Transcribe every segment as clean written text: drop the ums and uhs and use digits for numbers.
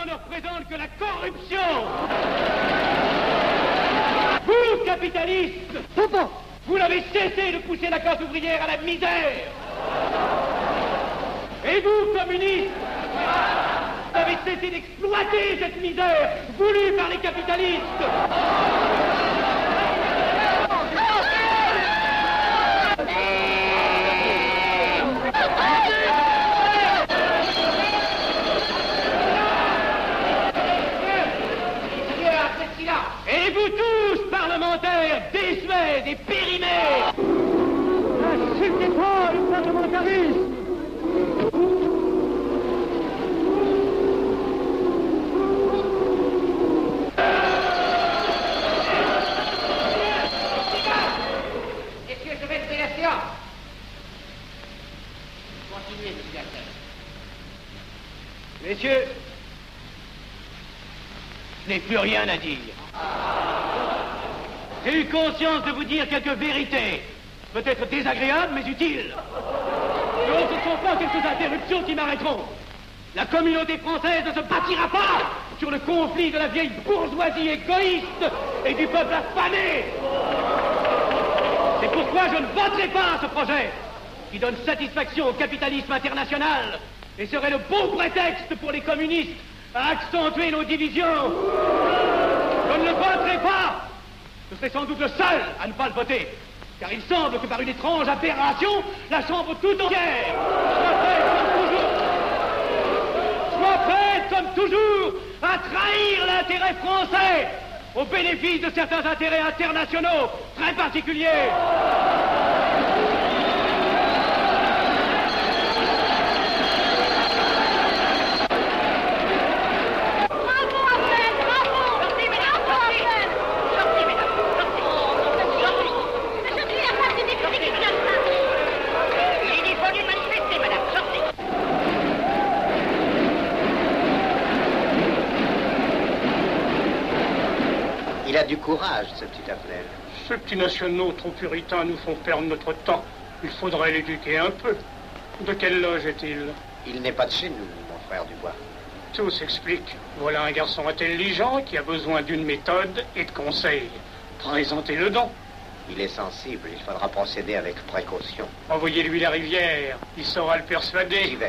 ne représente que la corruption. Vous, capitalistes, vous n'avez cessé de pousser la classe ouvrière à la misère. Et vous, communistes, vous avez cessé d'exploiter cette misère voulue par les capitalistes. Et vous tous, parlementaires, désuets et périmés, n'insultez pas le parlementarisme. Messieurs, je vais lever la séance. Continuez, monsieur Gasset. Messieurs, je n'ai plus rien à dire. J'ai eu conscience de vous dire quelques vérités, peut-être désagréables, mais utiles. Non, ce ne sont pas quelques interruptions qui m'arrêteront. La communauté française ne se bâtira pas sur le conflit de la vieille bourgeoisie égoïste et du peuple affamé. C'est pourquoi je ne voterai pas ce projet qui donne satisfaction au capitalisme international et serait le bon prétexte pour les communistes à accentuer nos divisions. Je ne le voterai pas. Je serai sans doute le seul à ne pas le voter, car il semble que par une étrange aberration, la Chambre tout entière soit prête comme toujours à trahir l'intérêt français au bénéfice de certains intérêts internationaux très particuliers. Il a du courage, ce petit Afnel. Ces petits nationaux trop puritains nous font perdre notre temps. Il faudrait l'éduquer un peu. De quelle loge est-il? Il n'est pas de chez nous, mon frère Dubois. Tout s'explique. Voilà un garçon intelligent qui a besoin d'une méthode et de conseils. Présentez-le donc. Il est sensible, il faudra procéder avec précaution. Envoyez-lui la rivière, il saura le persuader. J'y vais.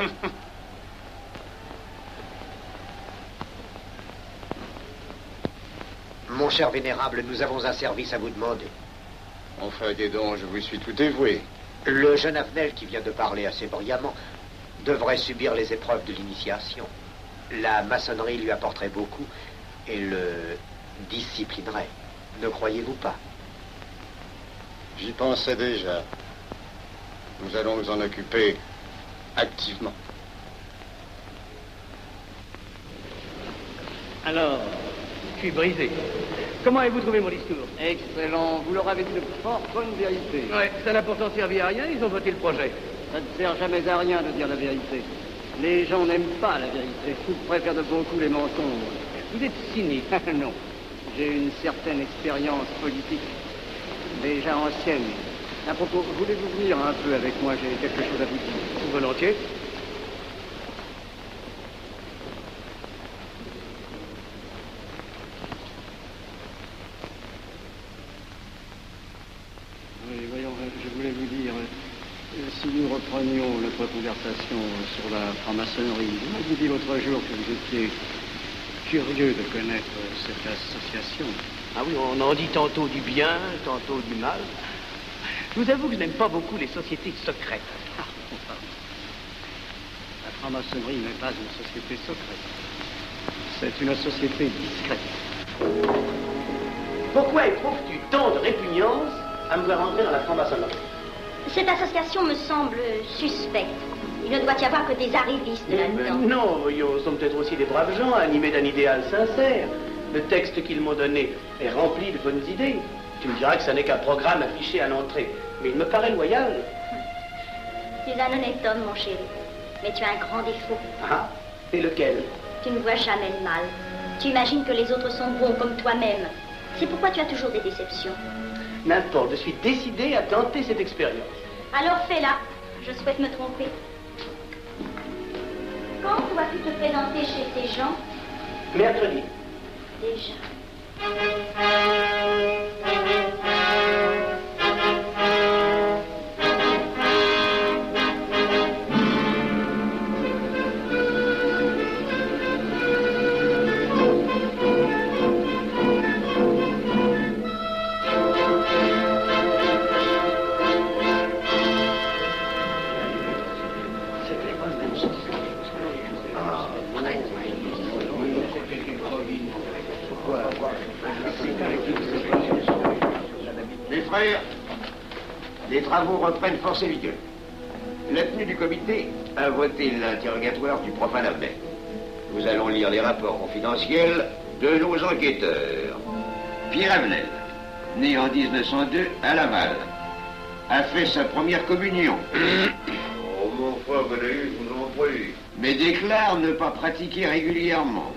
Mon cher vénérable, nous avons un service à vous demander. Enfin, dis donc, je vous suis tout dévoué. Le jeune Afnel qui vient de parler assez brillamment devrait subir les épreuves de l'initiation. La maçonnerie lui apporterait beaucoup et le disciplinerait. Ne croyez-vous pas? J'y pensais déjà. Nous allons nous en occuper activement. Alors, je suis brisé. Comment avez-vous trouvé mon discours? Excellent. Vous leur avez dit de fort bonne vérité. Ouais, ça n'a pourtant servi à rien, ils ont voté le projet. Ça ne sert jamais à rien de dire la vérité. Les gens n'aiment pas la vérité. Ils préfèrent de beaucoup les mensonges. Vous êtes cynique. Non. J'ai une certaine expérience politique, déjà ancienne. À propos, voulez-vous venir un peu avec moi? J'ai quelque chose à vous dire. Volontiers. Oui, voyons, je voulais vous dire, si nous reprenions notre conversation sur la franc-maçonnerie, vous m'avez dit l'autre jour que vous étiez curieux de connaître cette association. Ah oui, on en dit tantôt du bien, tantôt du mal. Je vous avoue que je n'aime pas beaucoup les sociétés secrètes. La franc-maçonnerie n'est pas une société secrète. C'est une société discrète. Pourquoi éprouves-tu tant de répugnance à me voir entrer dans la franc-maçonnerie? Cette association me semble suspecte. Il ne doit y avoir que des arrivistes là-dedans. Non, voyons, sont peut-être aussi des braves gens animés d'un idéal sincère. Le texte qu'ils m'ont donné est rempli de bonnes idées. Tu me diras que ce n'est qu'un programme affiché à l'entrée, mais il me paraît loyal. Tu es un honnête homme, mon chéri. Mais tu as un grand défaut. Ah, et lequel? Tu ne vois jamais le mal. Tu imagines que les autres sont bons comme toi-même. C'est pourquoi tu as toujours des déceptions. N'importe, je suis décidé à tenter cette expérience. Alors fais-la. Je souhaite me tromper. Quand vas-tu te présenter chez ces gens, Mercredi. Déjà. Mes frères, les travaux reprennent force et vigueur. La tenue du comité a voté l'interrogatoire du profane Abner. Nous allons lire les rapports confidentiels de nos enquêteurs. Pierre Avenel, né en 1902 à Laval, a fait sa première communion. Oh, mon frère, vous en prie. Mais déclare ne pas pratiquer régulièrement.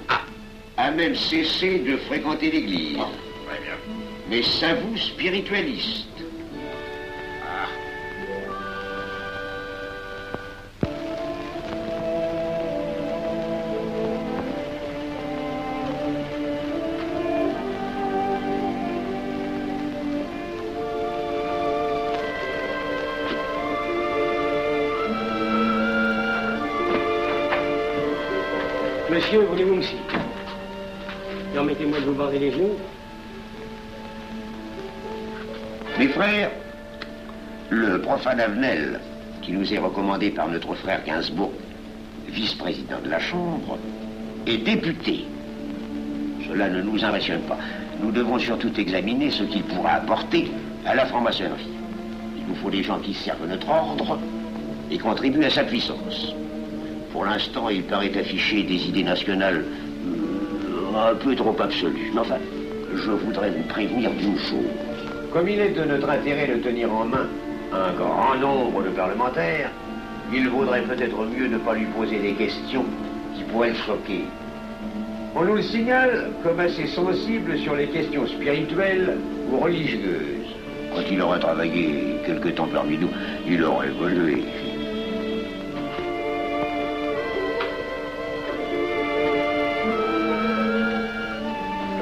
A même cessé de fréquenter l'église. Très bien. Mais s'avoue spiritualiste. Monsieur, voulez-vous me citer? Permettez-moi de vous bander les genoux. Mes frères, le profane Avenel, qui nous est recommandé par notre frère Gainsbourg, vice-président de la Chambre, est député. Cela ne nous impressionne pas. Nous devons surtout examiner ce qu'il pourra apporter à la franc-maçonnerie. Il nous faut des gens qui servent notre ordre et contribuent à sa puissance. Pour l'instant, il paraît afficher des idées nationales un peu trop absolues. Mais enfin, je voudrais vous prévenir d'une chose. Comme il est de notre intérêt de tenir en main un grand nombre de parlementaires, il vaudrait peut-être mieux ne pas lui poser des questions qui pourraient le choquer. On nous le signale comme assez sensible sur les questions spirituelles ou religieuses. Quand il aura travaillé quelque temps parmi nous, il aura évolué.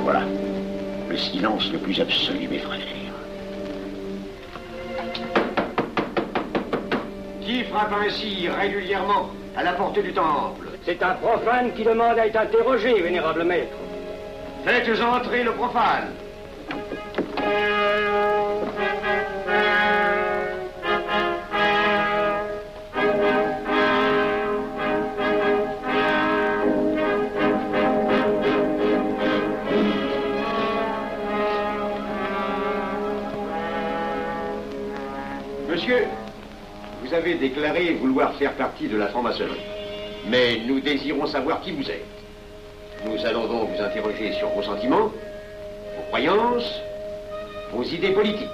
Voilà, le silence le plus absolu, mes frères. Qui frappe ainsi régulièrement à la porte du temple? C'est un profane qui demande à être interrogé, vénérable maître. Faites entrer le profane. Monsieur, vous avez déclaré vouloir faire partie de la franc-maçonnerie. Mais nous désirons savoir qui vous êtes. Nous allons donc vous interroger sur vos sentiments, vos croyances, vos idées politiques.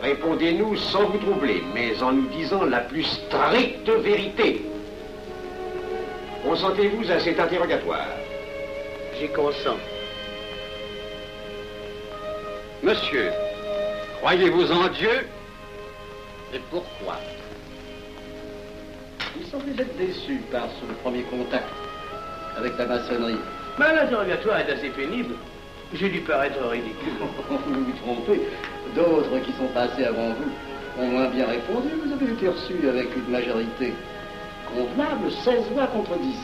Répondez-nous sans vous troubler, mais en nous disant la plus stricte vérité. Consentez-vous à cet interrogatoire? J'y consens. Monsieur, croyez-vous en Dieu? Et pourquoi? Il semblait être déçu par ce premier contact avec la maçonnerie. Mais l'interrogatoire est assez pénible. J'ai dû paraître ridicule. Vous vous trompez. D'autres qui sont passés avant vous ont moins bien répondu. Vous avez été reçu avec une majorité convenable, 16 voix contre 10.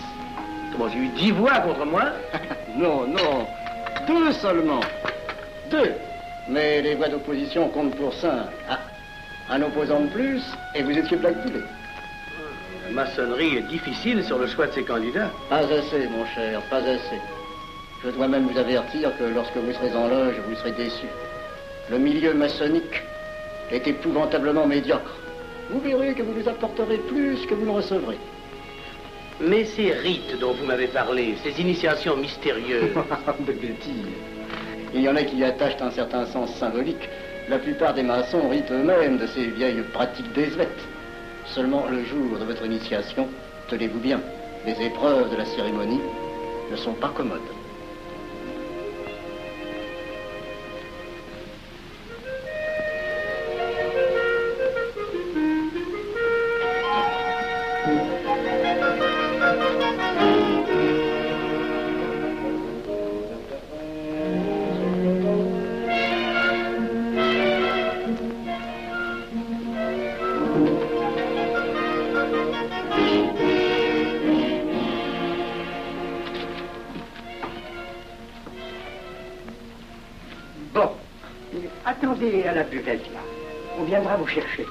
Comment, j'ai eu 10 voix contre moi? Non, non. 2 seulement. 2. Mais les voix d'opposition comptent pour 5. Ah, un opposant de plus, et vous étiez blackboulé. La maçonnerie est difficile sur le choix de ses candidats. Pas assez, mon cher, pas assez. Je dois même vous avertir que lorsque vous serez en loge, vous serez déçu. Le milieu maçonnique est épouvantablement médiocre. Vous verrez que vous nous apporterez plus que vous ne recevrez. Mais ces rites dont vous m'avez parlé, ces initiations mystérieuses... De bêtises. Il y en a qui y attachent un certain sens symbolique. La plupart des maçons ritent eux-mêmes de ces vieilles pratiques désuètes. Seulement le jour de votre initiation, tenez-vous bien, les épreuves de la cérémonie ne sont pas commodes. Bon, attendez à la buvette, là. On viendra vous chercher.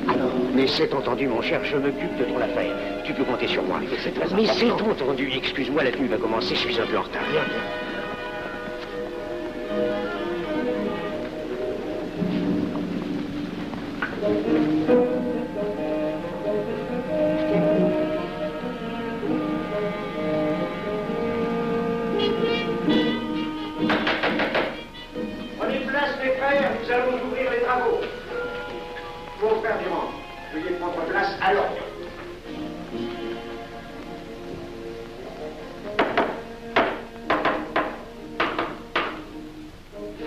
Alors, mais c'est entendu, mon cher, je m'occupe de ton affaire. Tu peux compter sur moi. Mais c'est entendu, excuse-moi, la tenue va commencer, je suis un peu en retard. Viens, viens. Prenez place, mes frères, nous allons ouvrir les travaux. Mon frère Durand, veuillez prendre place à l'ordre.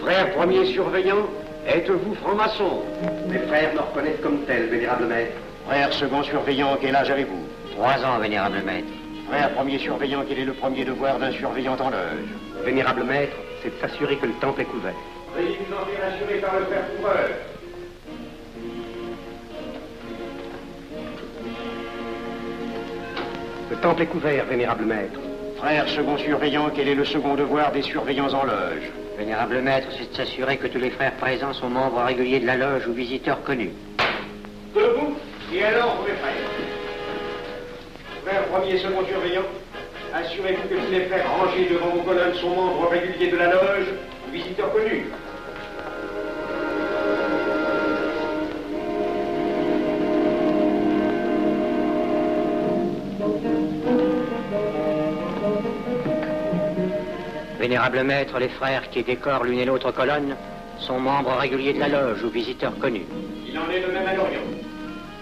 Frère premier surveillant, êtes-vous franc-maçon? Mes frères me reconnaissent comme tel, vénérable maître. Frère second surveillant, quel âge avez-vous? 3 ans, vénérable maître. Frère premier surveillant, quel est le premier devoir d'un surveillant en loge? Vénérable maître, c'est de s'assurer que le temple est couvert. Veuillez vous en faire assurer par le frère couvreur. Le temple est couvert, vénérable maître. Frère second surveillant, quel est le second devoir des surveillants en loge? Vénérable maître, c'est de s'assurer que tous les frères présents sont membres réguliers de la loge ou visiteurs connus. Debout, et alors, mes frères. Frère premier et second surveillant, assurez-vous que tous les frères rangés devant vos colonnes sont membres réguliers de la loge ou visiteurs connus. Vénérable maître, les frères qui décorent l'une et l'autre colonne sont membres réguliers de la loge ou visiteurs connus. Il en est de même à l'Orient.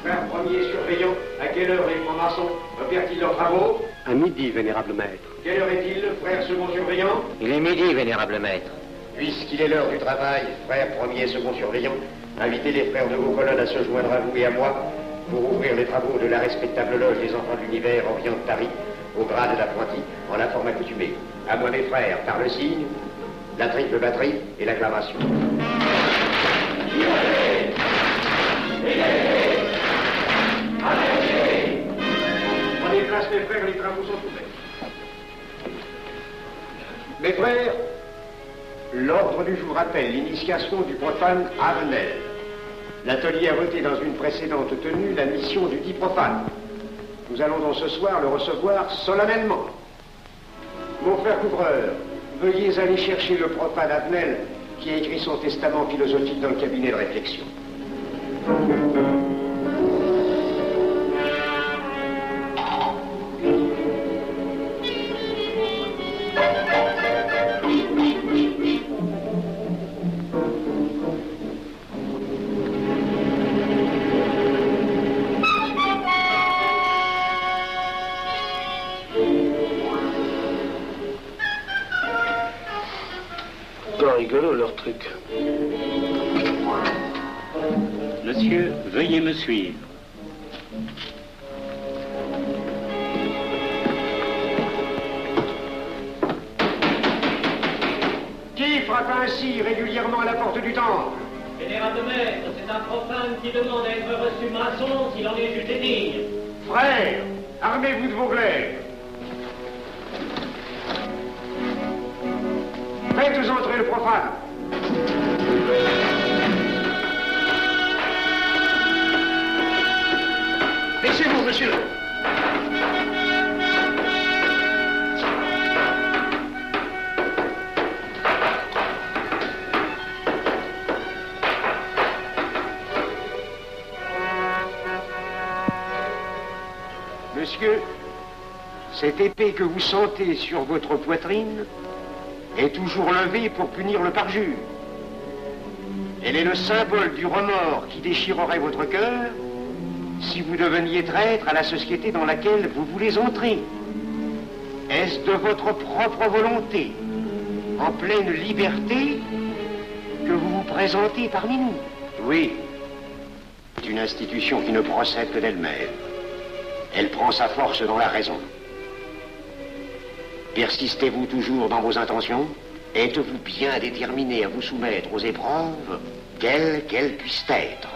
Frère premier surveillant, à quelle heure les francs-maçons opèrent-ils leurs travaux? À midi, vénérable maître. Quelle heure est-il, frère second surveillant? Il est midi, vénérable maître. Puisqu'il est l'heure du travail, frère premier et second surveillant, invitez les frères de vos colonnes à se joindre à vous et à moi pour ouvrir les travaux de la respectable loge des enfants de l'univers Orient de Paris, au grade d'apprenti, en la forme accoutumée. À moi, mes frères, par le signe, la triple batterie et l'acclamation. Prenez place, mes frères, les travaux sont ouverts. Mes frères, l'ordre du jour appelle l'initiation du profane Avenel. L'atelier a voté dans une précédente tenue la mission du dit profane. Nous allons donc ce soir le recevoir solennellement. Mon frère couvreur, veuillez aller chercher le profane Avenel qui a écrit son testament philosophique dans le cabinet de réflexion. Rigolo leur truc. Monsieur, veuillez me suivre. Qui frappe ainsi régulièrement à la porte du temple? Vénérable maître, c'est un profane qui demande à être reçu maçon s'il en est juste digne. Frères, armez-vous de vos glaives. Faites entrer le profane. Laissez-vous, monsieur. Monsieur, cette épée que vous sentez sur votre poitrine est toujours levée pour punir le parjure. Elle est le symbole du remords qui déchirerait votre cœur si vous deveniez traître à la société dans laquelle vous voulez entrer. Est-ce de votre propre volonté, en pleine liberté, que vous vous présentez parmi nous? Oui. C'est une institution qui ne procède que d'elle-même. Elle prend sa force dans la raison. Persistez-vous toujours dans vos intentions? Êtes-vous bien déterminé à vous soumettre aux épreuves, quelles qu'elles puissent être?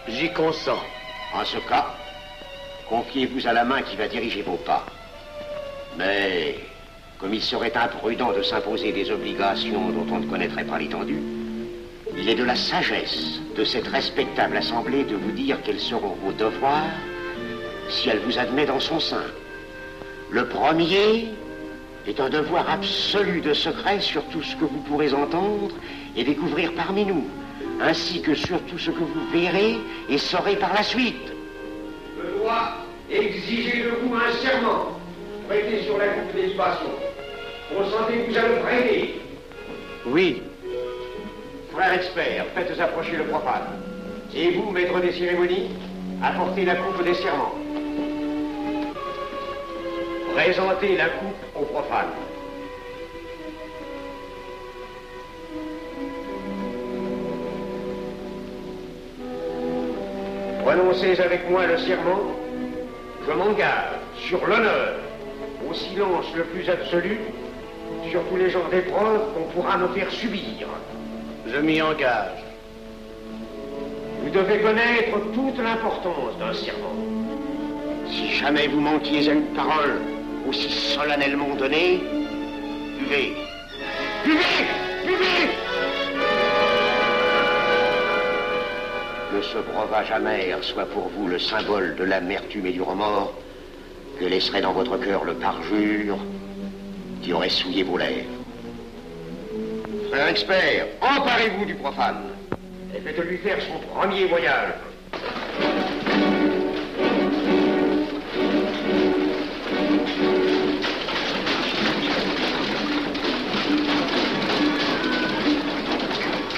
J'y consens. En ce cas, confiez-vous à la main qui va diriger vos pas. Mais comme il serait imprudent de s'imposer des obligations dont on ne connaîtrait pas l'étendue, il est de la sagesse de cette respectable assemblée de vous dire quels seront vos devoirs si elle vous admet dans son sein. Le premier est un devoir absolu de secret sur tout ce que vous pourrez entendre et découvrir parmi nous, ainsi que sur tout ce que vous verrez et saurez par la suite. Je dois exiger de vous un serment prêté sur la coupe des libations. Consentez-vous à le prêter? Oui. Frère expert, faites approcher le profane. Et vous, maître des cérémonies, apportez la coupe des serments. Présentez la coupe au profane. Prononcez avec moi le serment. Je m'engage sur l'honneur, au silence le plus absolu, sur tous les genres d'épreuves qu'on pourra me faire subir. Je m'y engage. Vous devez connaître toute l'importance d'un serment. Si jamais vous manquiez à une parole aussi solennellement donnée, buvez. Buvez! Buvez! Que ce breuvage amer soit pour vous le symbole de l'amertume et du remords que laisserait dans votre cœur le parjure qui aurait souillé vos lèvres. Frère expert, emparez-vous du profane et faites-lui faire son premier voyage.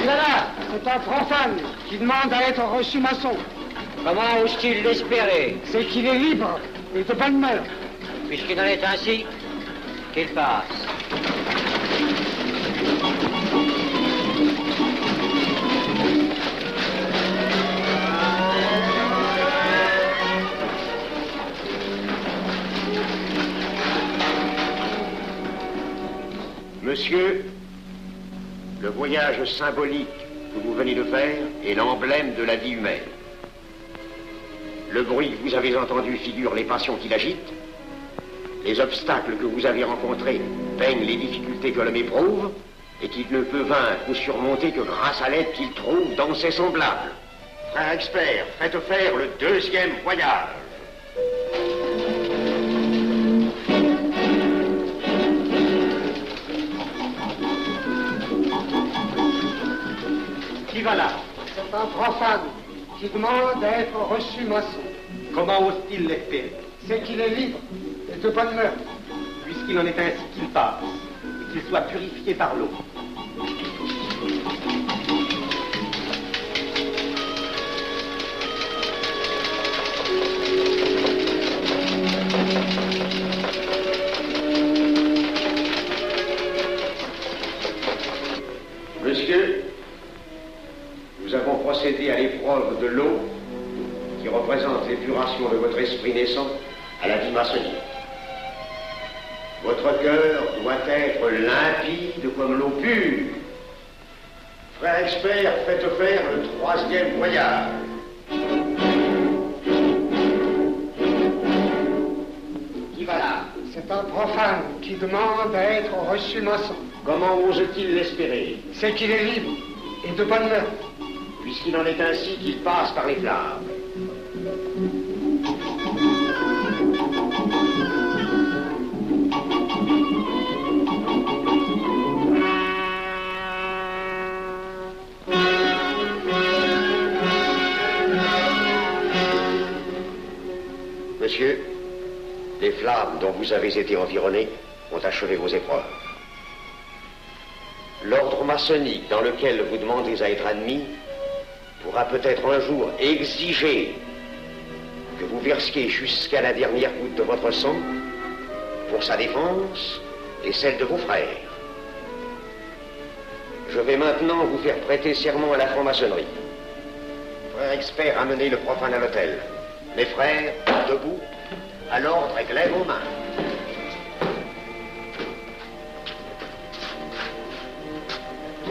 Voilà, c'est un profane qui demande à être reçu maçon. Comment ose-t-il l'espérer? C'est qu'il est libre et de bonne mœurs. Puisqu'il en est ainsi, qu'il passe. Monsieur, le voyage symbolique que vous venez de faire est l'emblème de la vie humaine. Le bruit que vous avez entendu figure les passions qui l'agitent. Les obstacles que vous avez rencontrés peignent les difficultés que l'homme éprouve et qu'il ne peut vaincre ou surmonter que grâce à l'aide qu'il trouve dans ses semblables. Frère expert, faites faire le deuxième voyage. Qui va là? C'est un profane qui demande à être reçu maçon. Comment ose-t-il l'espérer? C'est qu'il est libre et de bonne mœurs. Puisqu'il en est ainsi, qu'il passe et qu'il soit purifié par l'eau. Monsieur, nous avons procédé à l'épreuve de l'eau qui représente l'épuration de votre esprit naissant à la vie maçonnique. Votre cœur doit être limpide comme l'eau pure. Frère expert, faites faire le troisième voyage. Qui va là? C'est un profane qui demande à être reçu maçon. Comment ose-t-il l'espérer? C'est qu'il est libre et de bonne mœurs. Puisqu'il en est ainsi qu'il passe par les flammes. Monsieur, les flammes dont vous avez été environné ont achevé vos épreuves. L'ordre maçonnique dans lequel vous demandez à être admis pourra peut-être un jour exiger que vous versiez jusqu'à la dernière goutte de votre sang pour sa défense et celle de vos frères. Je vais maintenant vous faire prêter serment à la franc-maçonnerie. Frère expert, amenez le profane à l'autel. Mes frères, debout, à l'ordre et glaive aux mains.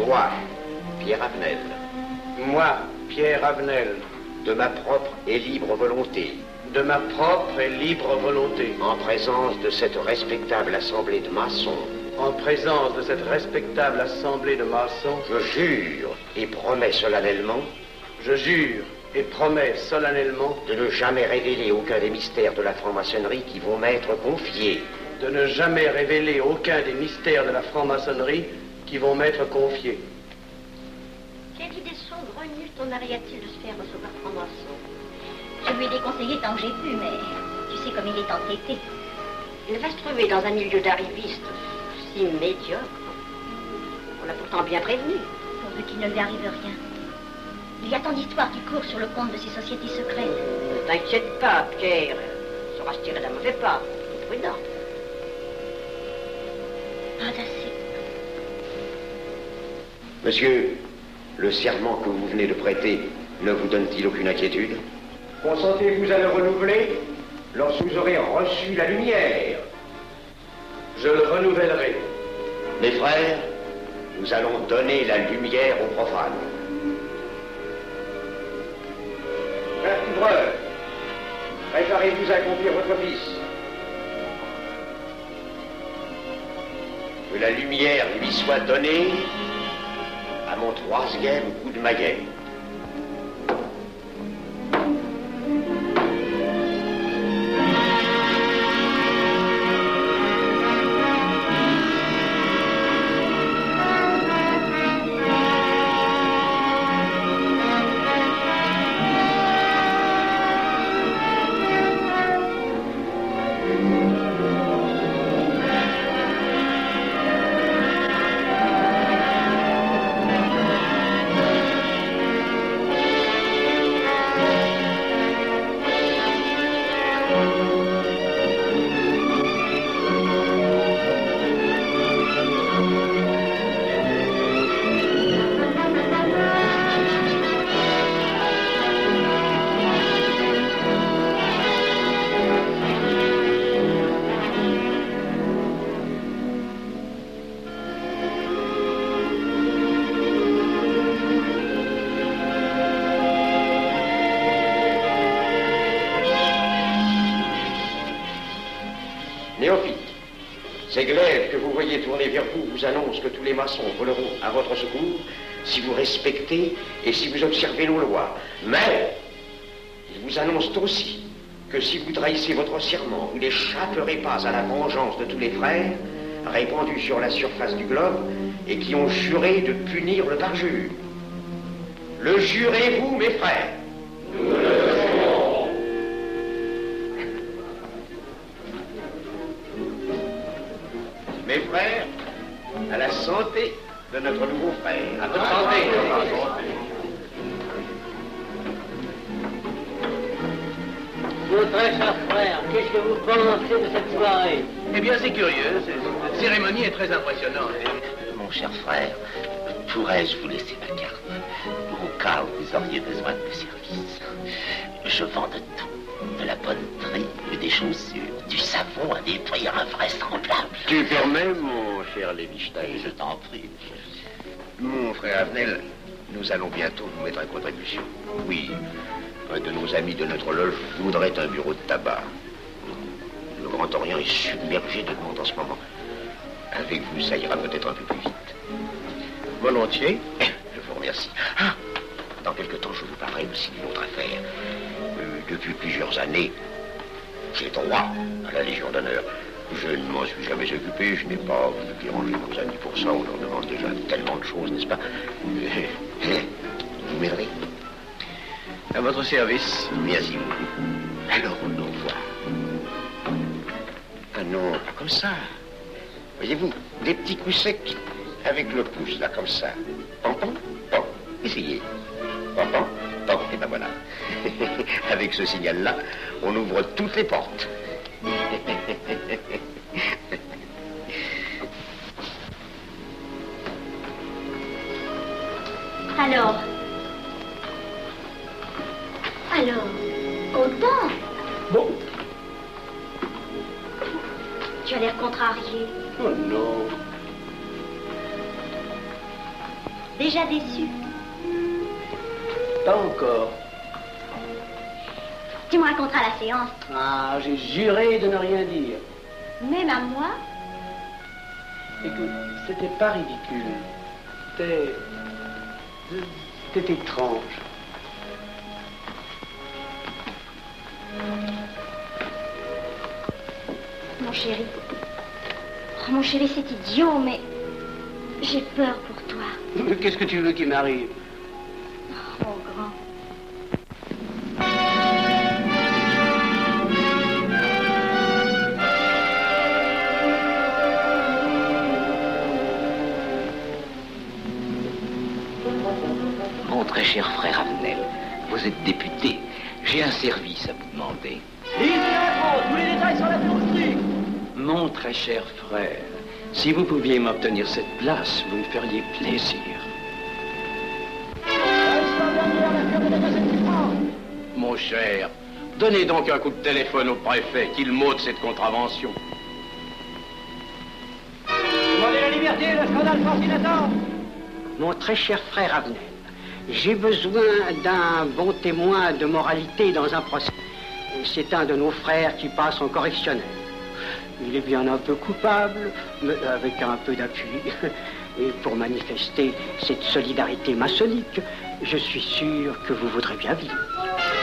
Moi, Pierre Avenel. Moi, Pierre Avenel. De ma propre et libre volonté. De ma propre et libre volonté. En présence de cette respectable assemblée de maçons. En présence de cette respectable assemblée de maçons. Je jure et promets solennellement. Je jure et promets solennellement. De ne jamais révéler aucun des mystères de la franc-maçonnerie qui vont m'être confiés. De ne jamais révéler aucun des mystères de la franc-maçonnerie qui vont m'être confiés. Quelle idée saugrenue ton mari a-t-il de se faire recevoir franc-maçon? Je lui ai déconseillé tant que j'ai pu, mais tu sais comme il est entêté. Il va se trouver dans un milieu d'arrivistes si médiocre. On l'a pourtant bien prévenu. Pourvu qu'il ne lui arrive rien. Il y a tant d'histoires qui courent sur le compte de ces sociétés secrètes. Ne t'inquiète pas, Pierre. Il saura se tirer d'un mauvais pas. Prudent. Pas assez. Monsieur, le serment que vous venez de prêter ne vous donne-t-il aucune inquiétude? Consentez-vous à le renouveler lorsque vous aurez reçu la lumière? Je le renouvellerai. Mes frères, nous allons donner la lumière aux profanes. Frère couvreur, préparez-vous à accomplir votre office. Que la lumière lui soit donnée à mon troisième coup de maillet. Ces glaives que vous voyez tourner vers vous vous annoncent que tous les maçons voleront à votre secours si vous respectez et si vous observez nos lois. Mais ils vous annoncent aussi que si vous trahissez votre serment, vous n'échapperez pas à la vengeance de tous les frères répandus sur la surface du globe et qui ont juré de punir le parjure. Le jurez-vous, mes frères? Nous le jurons. Mes frères, à la santé de notre nouveau frère. À votre santé. Mon très cher frère, qu'est-ce que vous pensez de cette soirée? Eh bien, c'est curieux. Cette cérémonie est très impressionnante. Mon cher frère, pourrais-je vous laisser ma carte au cas où vous auriez besoin de mes services? Je vends de tout, de la bonneterie, des chaussures, du savon à des prix invraisemblables. Tu permets, mon cher Lévi-Stein? Je t'en prie. Mon frère Avenel, nous allons bientôt vous mettre à contribution. Oui, un de nos amis de notre loge voudrait un bureau de tabac. Le Grand Orient est submergé de monde en ce moment. Avec vous, ça ira peut-être un peu plus vite. Volontiers. Je vous remercie. Ah, dans quelque temps, je vous parlerai aussi d'une autre affaire. Depuis plusieurs années, j'ai droit à la Légion d'honneur. Je ne m'en suis jamais occupé, je n'ai pas voulu déranger nos amis pour ça, on leur demande déjà tellement de choses, n'est-ce pas? Vous m'aiderez? À votre service. Merci beaucoup. Alors, on nous voit. Ah non, pas comme ça. Voyez-vous, des petits coups secs avec le pouce, là, comme ça. Pam, pam, pam. Essayez. Pam, pam, pam. Et ben voilà. Avec ce signal-là, on ouvre toutes les portes. Alors, content? Bon. Tu as l'air contrarié. Oh non. Déjà déçu? Pas encore. Tu me raconteras la séance. Ah, j'ai juré de ne rien dire. Même à moi? Écoute, c'était pas ridicule. C'était étrange. Mon chéri. Oh, mon chéri, c'est idiot, mais j'ai peur pour toi. Qu'est-ce que tu veux qu'il m'arrive? Oh, grand. Mon très cher frère Avenel, vous êtes député. J'ai un service à vous demander. Lisez l'info, tous les détails sur la taurusserie. Mon très cher frère, si vous pouviez m'obtenir cette place, vous me feriez plaisir. Mon cher, donnez donc un coup de téléphone au préfet, qu'il m'ôte cette contravention. Demandez la liberté, le scandale fascinateur. Mon très cher frère Avenel, j'ai besoin d'un bon témoin de moralité dans un procès. C'est un de nos frères qui passe en correctionnel. Il est bien un peu coupable, mais avec un peu d'appui. Et pour manifester cette solidarité maçonnique, je suis sûr que vous voudrez bien vivre.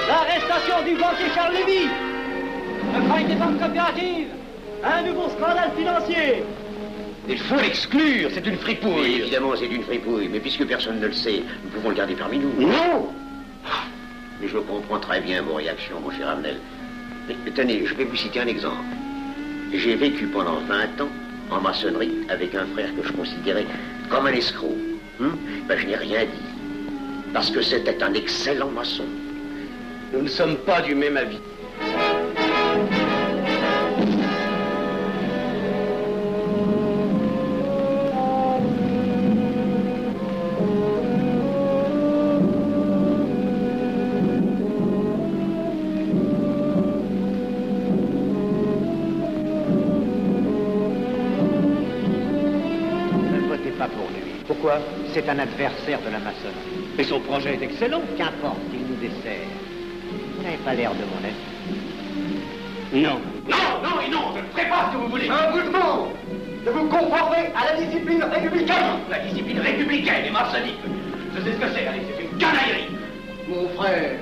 L'arrestation du banquier Charles Lévy. Le crime des banques coopératives. Un nouveau scandale financier. Il faut l'exclure, c'est une fripouille. Oui, évidemment, c'est une fripouille, mais puisque personne ne le sait, nous pouvons le garder parmi nous. Non! Mais je comprends très bien vos réactions, mon cher Avenel. Mais tenez, je vais vous citer un exemple. J'ai vécu pendant 20 ans en maçonnerie avec un frère que je considérais comme un escroc. Ben, je n'ai rien dit, parce que c'était un excellent maçon. Nous ne sommes pas du même avis. Pourquoi? C'est un adversaire de la maçonnerie. Mais son projet est excellent. Qu'importe, il nous dessert. Vous n'avez pas l'air de mon ami. Non. Non, non et non, je ne ferai pas ce que vous voulez. Je vous demande de vous conformer à la discipline républicaine. La discipline républicaine et maçonnique. Je sais ce que c'est, allez, c'est une canaillerie. Mon frère,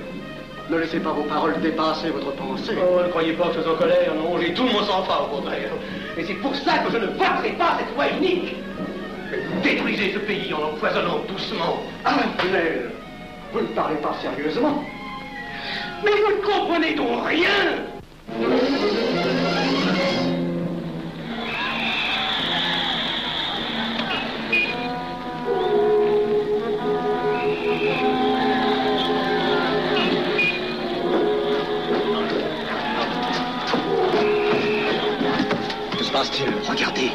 ne laissez pas vos paroles dépasser votre pensée. Oh, ne croyez pas que je suis en colère, non, j'ai tout mon sang-froid au contraire. Et c'est pour ça que je ne voterai pas cette loi unique. Vous détruisez ce pays en l'empoisonnant doucement. Avenel, vous ne parlez pas sérieusement. Mais vous ne comprenez donc rien. Que se passe-t-il? Regardez.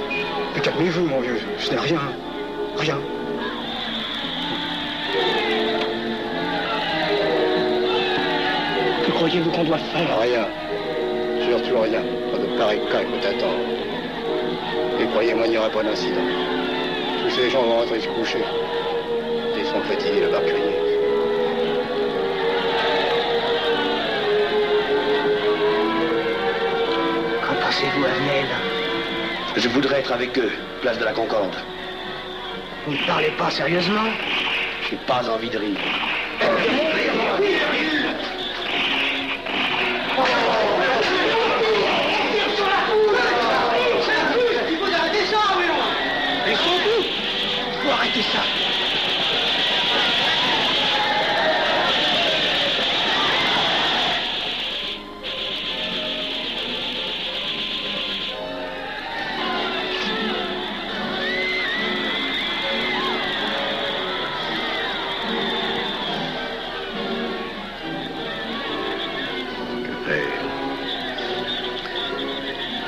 Mais calmez-vous, mon vieux. Ce n'est rien. Rien. Que croyez-vous qu'on doit faire? Rien. Surtout rien. Pas de pareil cas que t'attends. Et croyez-moi, il n'y aura pas d'incident. Tous ces gens vont rentrer se coucher. Ils sont fatigués de crier. Qu'en pensez-vous, Avenel? Je voudrais être avec eux, place de la Concorde. Vous ne parlez pas sérieusement? J'ai pas envie de rire. Il faut arrêter ça.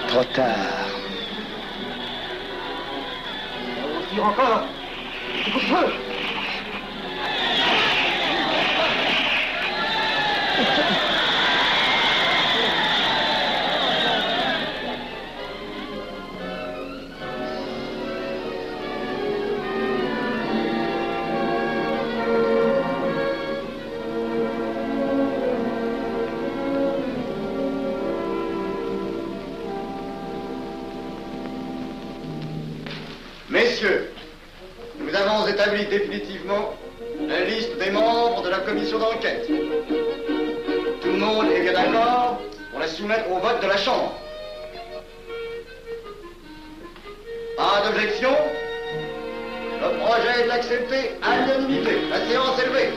Trop tard. On tire encore. Coup de feu. Messieurs, nous avons établi définitivement la liste des membres de la commission d'enquête. Tout le monde est bien d'accord pour la soumettre au vote de la Chambre. Pas d'objection? Le projet est accepté à l'unanimité. La séance est levée.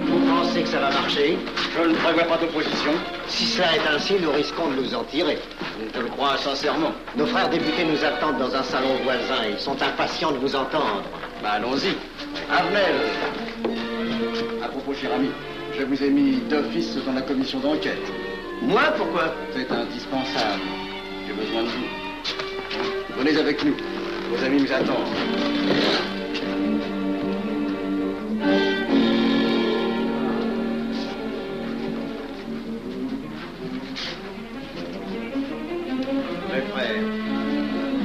Vous pensez que ça va marcher? Je ne prévois pas d'opposition. Si cela est ainsi, nous risquons de nous en tirer. Je te le crois sincèrement. Nos frères députés nous attendent dans un salon voisin. Ils sont impatients de vous entendre. Bah, allons-y. Arnel. À propos, cher ami, je vous ai mis d'office dans la commission d'enquête. Moi, pourquoi? C'est indispensable. J'ai besoin de vous. Venez avec nous. Vos amis nous attendent. Mes frères,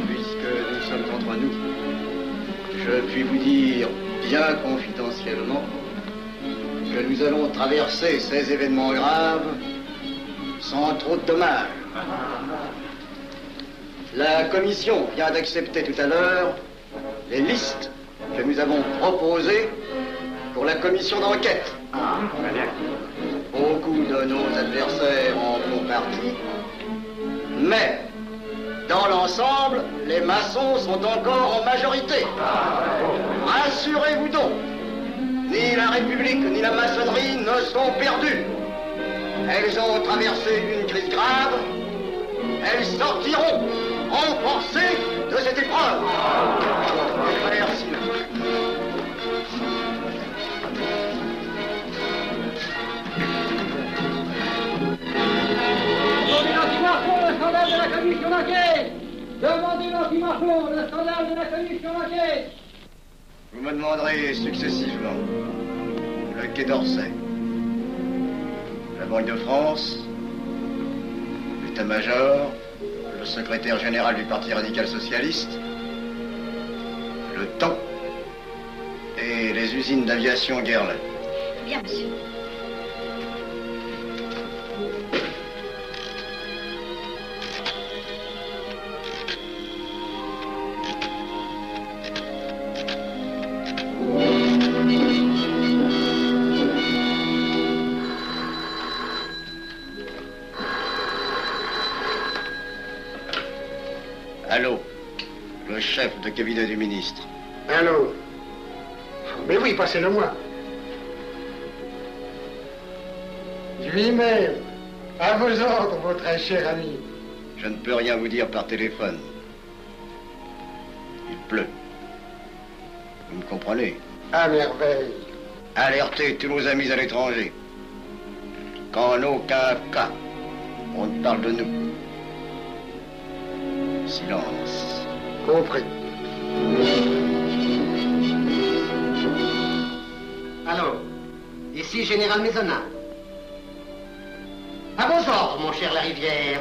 puisque nous sommes entre nous, je puis vous dire bien confidentiellement que nous allons traverser ces événements graves sans trop de dommages. La commission vient d'accepter tout à l'heure les listes que nous avons proposées pour la commission d'enquête. Beaucoup de nos adversaires en font partie, mais dans l'ensemble, les maçons sont encore en majorité. Rassurez-vous donc, ni la République ni la maçonnerie ne sont perdues. Elles ont traversé une crise grave. Elles sortiront renforcées de cette épreuve. Merci. Demandez l'anti-Marfond, le scandale de la commission d'enquête. Demandez l'anti-Marfond, le scandale de la commission d'enquête. Vous me demanderez successivement le Quai d'Orsay, la Banque de France, l'état-major, le secrétaire général du Parti radical socialiste, le temps et les usines d'aviation Guerlain. Bien, monsieur. Allô, le chef de cabinet du ministre. Allô? Mais oui, passez-le moi. Lui-même, à vos ordres, mon très cher ami. Je ne peux rien vous dire par téléphone. Il pleut. Vous me comprenez? À merveille. Alertez tous nos amis à l'étranger. Qu'en aucun cas, on ne parle de nous. Silence. Compris. Allô, ici Général Maisonnat. À vos ordres, mon cher Larivière.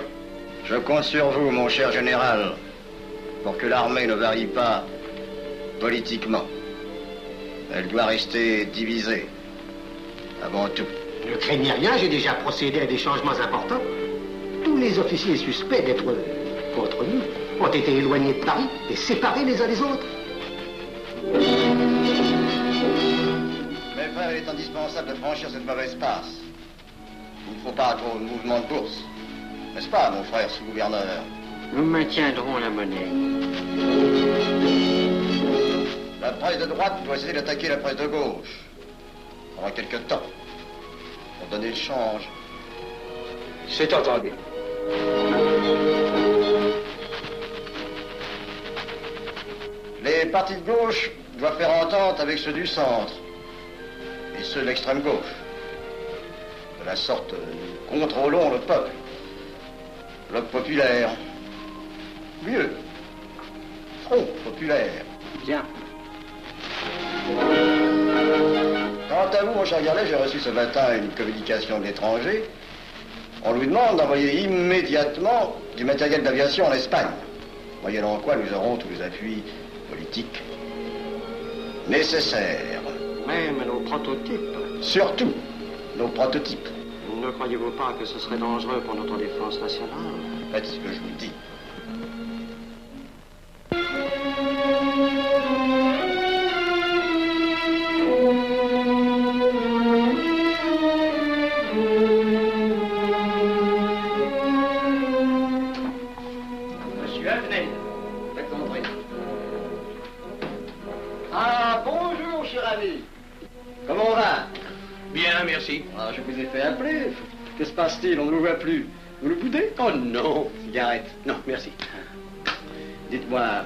Je compte sur vous, mon cher général, pour que l'armée ne varie pas politiquement. Elle doit rester divisée, avant tout. Ne craignez rien, j'ai déjà procédé à des changements importants. Tous les officiers suspects d'être contre nous ont été éloignés de Paris et séparés les uns des autres. Mes frères, il est indispensable de franchir cette mauvaise passe. Il ne faut pas trop de mouvement de bourse. N'est-ce pas, mon frère sous-gouverneur? Nous maintiendrons la monnaie. La presse de droite doit essayer d'attaquer la presse de gauche. Pendant quelque temps. Pour donner le change. C'est entendu. Les partis de gauche doivent faire entente avec ceux du centre. Et ceux de l'extrême gauche. De la sorte, nous contrôlons le peuple. Bloc populaire. Mieux. Front populaire. Bien. Quant à vous, mon cher Garlet, j'ai reçu ce matin une communication de l'étranger. On lui demande d'envoyer immédiatement du matériel d'aviation en Espagne. Moyennant quoi nous aurons tous les appuis politiques nécessaires. Même nos prototypes. Surtout nos prototypes. Ne croyez-vous pas que ce serait dangereux pour notre défense nationale? Faites ce que je vous dis. Monsieur Avenel. Faites entrer. Ah, bonjour, cher ami. Comment on va? Bien, merci. Ah, je vous ai fait appeler. Que se passe-t-il? On ne vous voit plus. Vous le boudez? Oh non. Cigarette. Non, merci. Dites-moi,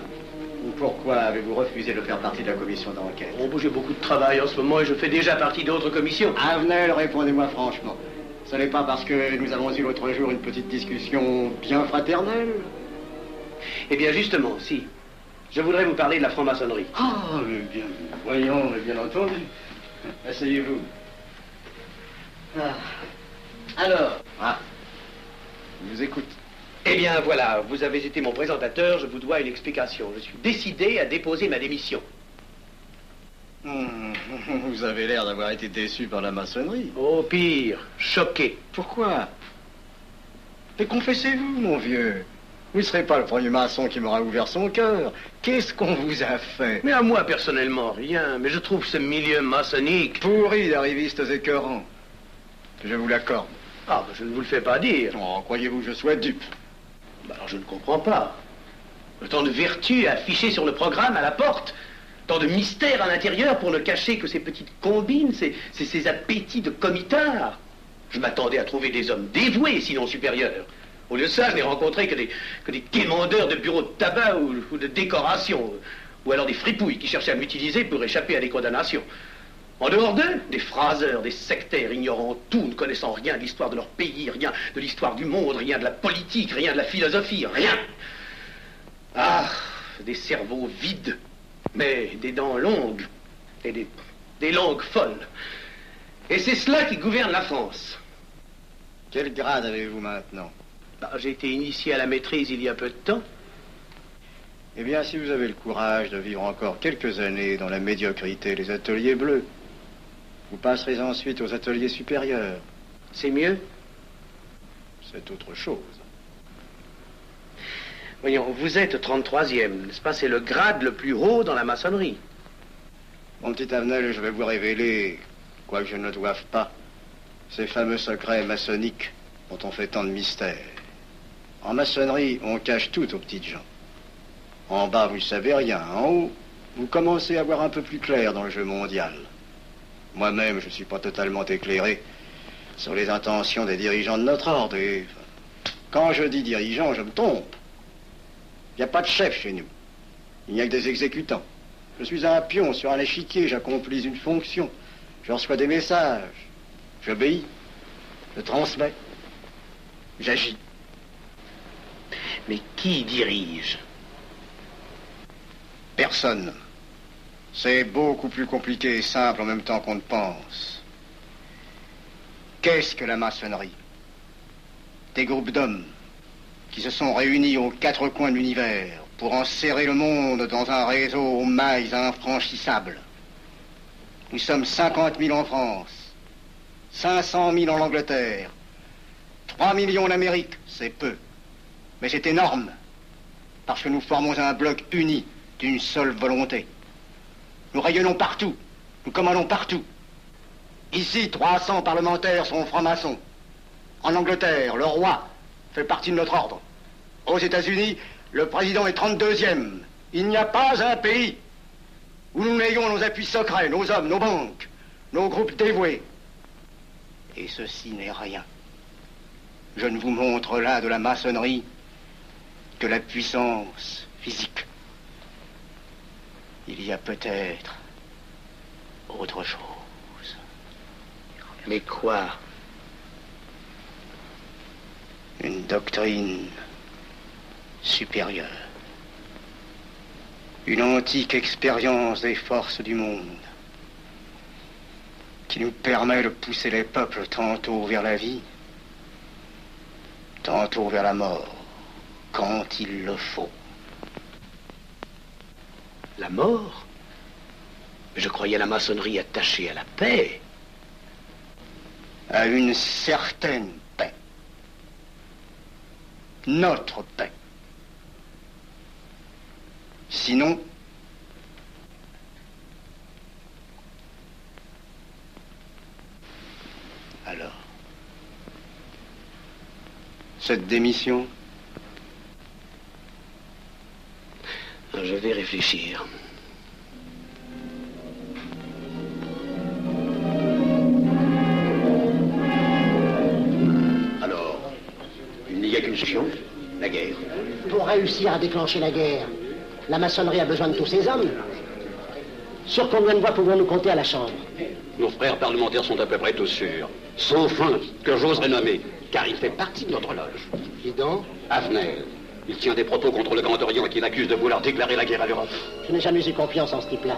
pourquoi avez-vous refusé de faire partie de la commission d'enquête? Oh, j'ai beaucoup de travail en ce moment et je fais déjà partie d'autres commissions. Avenel, répondez-moi franchement. Ce n'est pas parce que nous avons eu l'autre jour une petite discussion bien fraternelle? Eh bien, justement, si. Je voudrais vous parler de la franc-maçonnerie. Ah, mais bien, voyons, mais bien entendu. Asseyez-vous. Ah. Alors? Ah. Je vous écoute. Eh bien, voilà, vous avez été mon présentateur, je vous dois une explication. Je suis décidé à déposer ma démission. Vous avez l'air d'avoir été déçu par la maçonnerie. Oh, pire, choqué. Pourquoi? Mais confessez-vous, mon vieux. Vous ne serez pas le premier maçon qui m'aura ouvert son cœur. Qu'est-ce qu'on vous a fait? Mais à moi, personnellement, rien. Mais je trouve ce milieu maçonnique... pourri d'arrivistes écœurants. Je vous l'accorde. Ah, je ne vous le fais pas dire. Oh, croyez-vous que je sois dupe? Alors, je ne comprends pas. Tant de vertus affichées sur le programme à la porte. Tant de mystères à l'intérieur pour ne cacher que ces petites combines, ces appétits de comitard. Je m'attendais à trouver des hommes dévoués, sinon supérieurs. Au lieu de ça, je n'ai rencontré que des quémandeurs de bureaux de tabac ou de décoration, ou alors des fripouilles qui cherchaient à m'utiliser pour échapper à des condamnations. En dehors d'eux, des phraseurs, des sectaires, ignorant tout, ne connaissant rien de l'histoire de leur pays, rien de l'histoire du monde, rien de la politique, rien de la philosophie, rien. Ah, des cerveaux vides, mais des dents longues, et des langues folles. Et c'est cela qui gouverne la France. Quel grade avez-vous maintenant? J'ai été initié à la maîtrise il y a peu de temps. Eh bien, si vous avez le courage de vivre encore quelques années dans la médiocrité des ateliers bleus, vous passerez ensuite aux ateliers supérieurs. C'est mieux? C'est autre chose. Voyons, vous êtes 33e, n'est-ce pas? C'est le grade le plus haut dans la maçonnerie. Mon petit Avenel, je vais vous révéler, quoique je ne le doive pas, ces fameux secrets maçonniques dont on fait tant de mystères. En maçonnerie, on cache tout aux petites gens. En bas, vous ne savez rien. En haut, vous commencez à voir un peu plus clair dans le jeu mondial. Moi-même, je ne suis pas totalement éclairé sur les intentions des dirigeants de notre ordre. Et quand je dis dirigeants, je me trompe. Il n'y a pas de chef chez nous. Il n'y a que des exécutants. Je suis un pion sur un échiquier, j'accomplis une fonction. Je reçois des messages. J'obéis. Je transmets. J'agis. Mais qui dirige? Personne. C'est beaucoup plus compliqué et simple en même temps qu'on ne pense. Qu'est-ce que la maçonnerie? Des groupes d'hommes qui se sont réunis aux quatre coins de l'univers pour enserrer le monde dans un réseau aux mailles infranchissables. Nous sommes 50 000 en France, 500 000 en Angleterre, 3 millions en Amérique, c'est peu. Mais c'est énorme, parce que nous formons un bloc uni d'une seule volonté. Nous rayonnons partout, nous commandons partout. Ici, 300 parlementaires sont francs-maçons. En Angleterre, le roi fait partie de notre ordre. Aux États-Unis, le président est 32e. Il n'y a pas un pays où nous n'ayons nos appuis secrets, nos hommes, nos banques, nos groupes dévoués. Et ceci n'est rien. Je ne vous montre là de la maçonnerie que la puissance physique. Il y a peut-être autre chose. Mais quoi? Une doctrine supérieure. Une antique expérience des forces du monde qui nous permet de pousser les peuples tantôt vers la vie, tantôt vers la mort, quand il le faut. La mort? Je croyais la maçonnerie attachée à la paix. À une certaine paix. Notre paix. Sinon, alors, cette démission? Je vais réfléchir. Alors, il n'y a qu'une solution, la guerre. Pour réussir à déclencher la guerre, la maçonnerie a besoin de tous ses hommes. Sur combien de voix pouvons-nous compter à la Chambre? Nos frères parlementaires sont à peu près tous sûrs. Sauf un, que j'oserais nommer, car il fait partie de notre loge. Qui donc? Avenel. Il tient des propos contre le Grand Orient et qu'il accuse de vouloir déclarer la guerre à l'Europe. Je n'ai jamais eu confiance en ce type-là.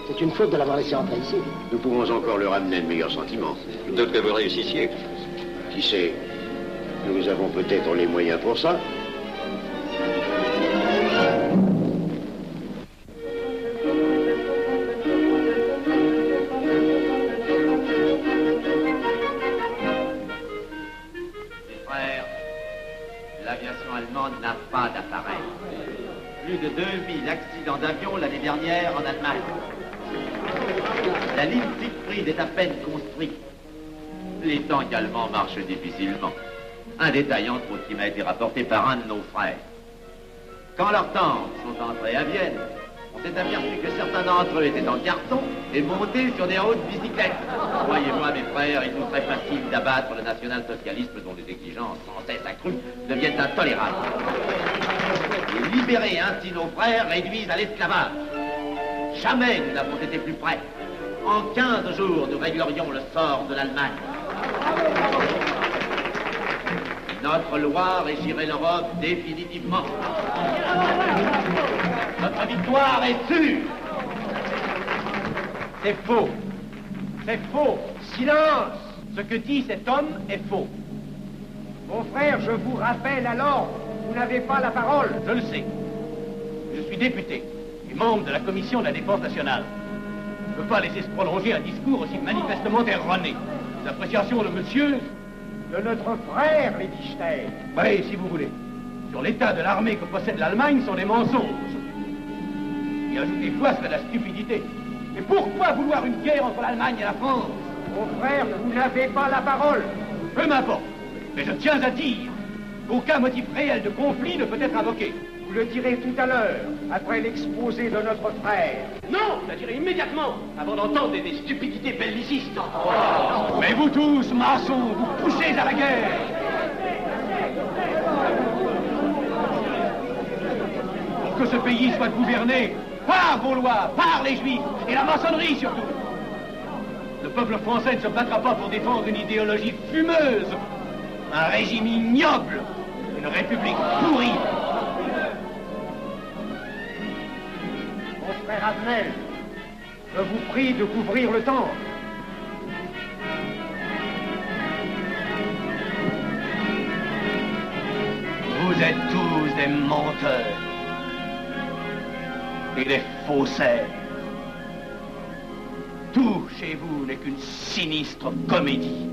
C'est une faute de l'avoir laissé entrer ici. Nous pouvons encore leur amener de meilleurs sentiments. De que vous réussissiez. Qui sait? Nous avons peut-être les moyens pour ça. L'aviation allemande n'a pas d'appareil. Plus de 2000 accidents d'avion l'année dernière en Allemagne. La ligne Siegfried est à peine construite. Les tanks allemands marchent difficilement. Un détail entre autres qui m'a été rapporté par un de nos frères. Quand leurs tanks sont entrés à Vienne, on s'est aperçu que certains d'entre eux étaient en carton et montés sur des hautes bicyclettes. Croyez-moi, mes frères, il nous serait facile d'abattre le national-socialisme dont les exigences sans cesse accrues deviennent intolérables. Et libérer ainsi nos frères réduisent à l'esclavage. Jamais nous n'avons été plus près. En 15 jours, nous réglerions le sort de l'Allemagne. Notre loi régirait l'Europe définitivement. Notre victoire est sûre. C'est faux. C'est faux. Silence. Ce que dit cet homme est faux. Mon frère, je vous rappelle alors, vous n'avez pas la parole. Je le sais. Je suis député et membre de la commission de la défense nationale. Je ne peux pas laisser se prolonger un discours aussi manifestement erroné. L'appréciation de monsieur... De notre frère, Liechtenstein. Oui, si vous voulez. Sur l'état de l'armée que possède l'Allemagne sont des mensonges. Et ajouter foi serait de la stupidité. Mais pourquoi vouloir une guerre entre l'Allemagne et la France? Mon frère, vous n'avez pas la parole. Peu m'importe. Mais je tiens à dire qu'aucun motif réel de conflit ne peut être invoqué. Vous le direz tout à l'heure, après l'exposé de notre frère. Non, je la dirai immédiatement, avant d'entendre des stupidités bellicistes. Mais vous tous, maçons, vous poussez à la guerre. Pour que ce pays soit gouverné par vos lois, par les Juifs, et la maçonnerie surtout. Le peuple français ne se battra pas pour défendre une idéologie fumeuse, un régime ignoble, une république pourrie. Mon frère Avenel, je vous prie de couvrir le temple. Vous êtes tous des menteurs et des faussaires. Tout chez vous n'est qu'une sinistre comédie.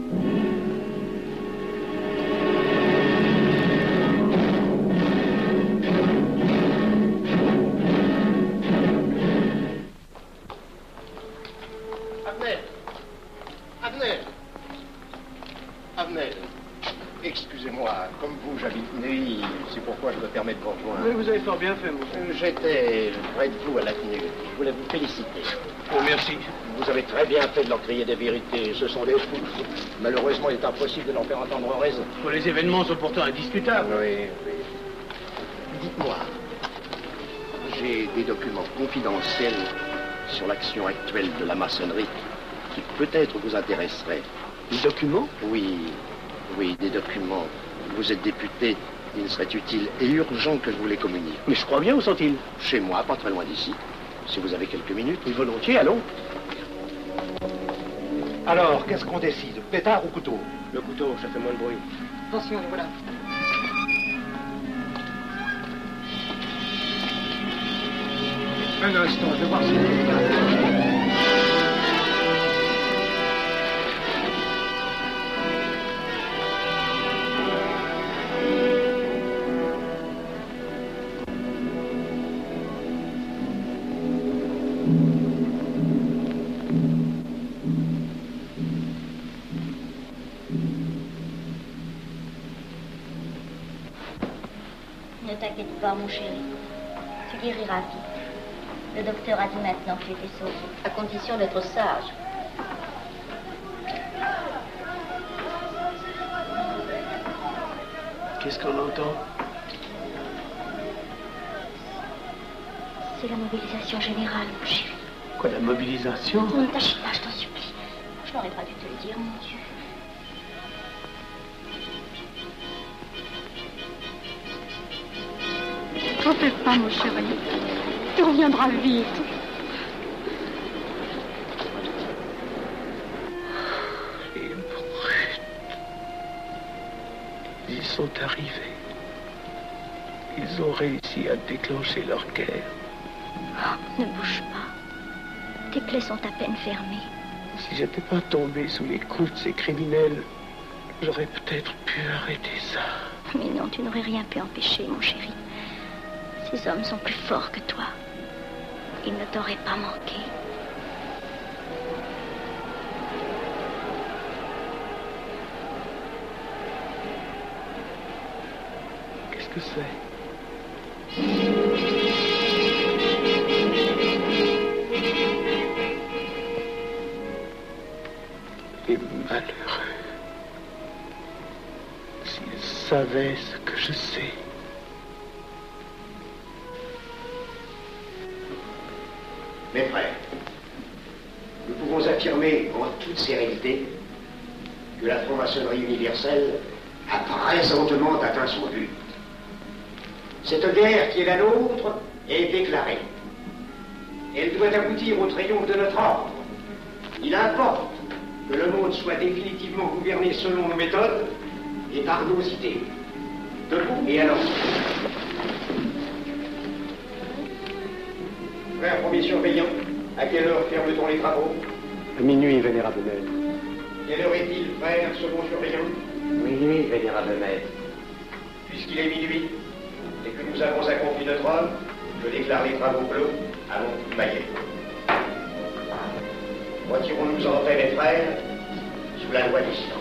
Avenel, excusez-moi, comme vous, j'habite Neuilly, c'est pourquoi je me permets de vous rejoindre. Mais vous avez fort bien fait, monsieur. J'étais près de vous à la tenue. Je voulais vous féliciter. Oh, merci. Vous avez très bien fait de leur crier des vérités. Ce sont des fous. Malheureusement, il est impossible de leur faire entendre raison. Les événements sont pourtant indiscutables. Oui, oui. Dites-moi, j'ai des documents confidentiels sur l'action actuelle de la maçonnerie qui peut-être vous intéresseraient. Des documents? Oui, oui, des documents. Vous êtes député, il serait utile et urgent que je vous les communique. Mais je crois bien, où sont-ils? Chez moi, pas très loin d'ici. Si vous avez quelques minutes. Et volontiers, allons. Alors, qu'est-ce qu'on décide? Pétard ou couteau? Le couteau, ça fait moins de bruit. Attention, voilà. Un instant, je vais voir si... Ne t'inquiète pas, mon chéri. Tu guériras vite. Le docteur a dit maintenant que tu étais sauvé, à condition d'être sage. Qu'est-ce qu'on entend? C'est la mobilisation générale, mon chéri. Quoi, la mobilisation? Ne t'agite pas, je t'en supplie. Je n'aurais pas dû te le dire, mon Dieu. T'en fais pas, mon chéri. Tu reviendras vite. Les brutes. Ils sont arrivés. Ils ont réussi à déclencher leur guerre. Ne bouge pas. Tes plaies sont à peine fermées. Si j'étais pas tombé sous les coups de ces criminels, j'aurais peut-être pu arrêter ça. Mais non, tu n'aurais rien pu empêcher, mon chéri. Ces hommes sont plus forts que toi. Ils ne t'auraient pas manqué. Qu'est-ce que c'est? Les malheureux. S'ils savaient ce que je sais. Mes frères, nous pouvons affirmer en toute sérénité que la franc-maçonnerie universelle a présentement atteint son but. Cette guerre qui est la nôtre est déclarée. Elle doit aboutir au triomphe de notre ordre. Il importe que le monde soit définitivement gouverné selon nos méthodes et par nos idées. Debout et alors. Frère premier surveillant, à quelle heure ferme-t-on les travaux? À minuit, vénérable maître. Quelle heure est-il, frère second surveillant? Minuit, vénérable maître. Puisqu'il est minuit et que nous avons accompli notre œuvre, je déclare les travaux clos à mon maillet. Retirons-nous en paix, mes frères, sous la loi du silence.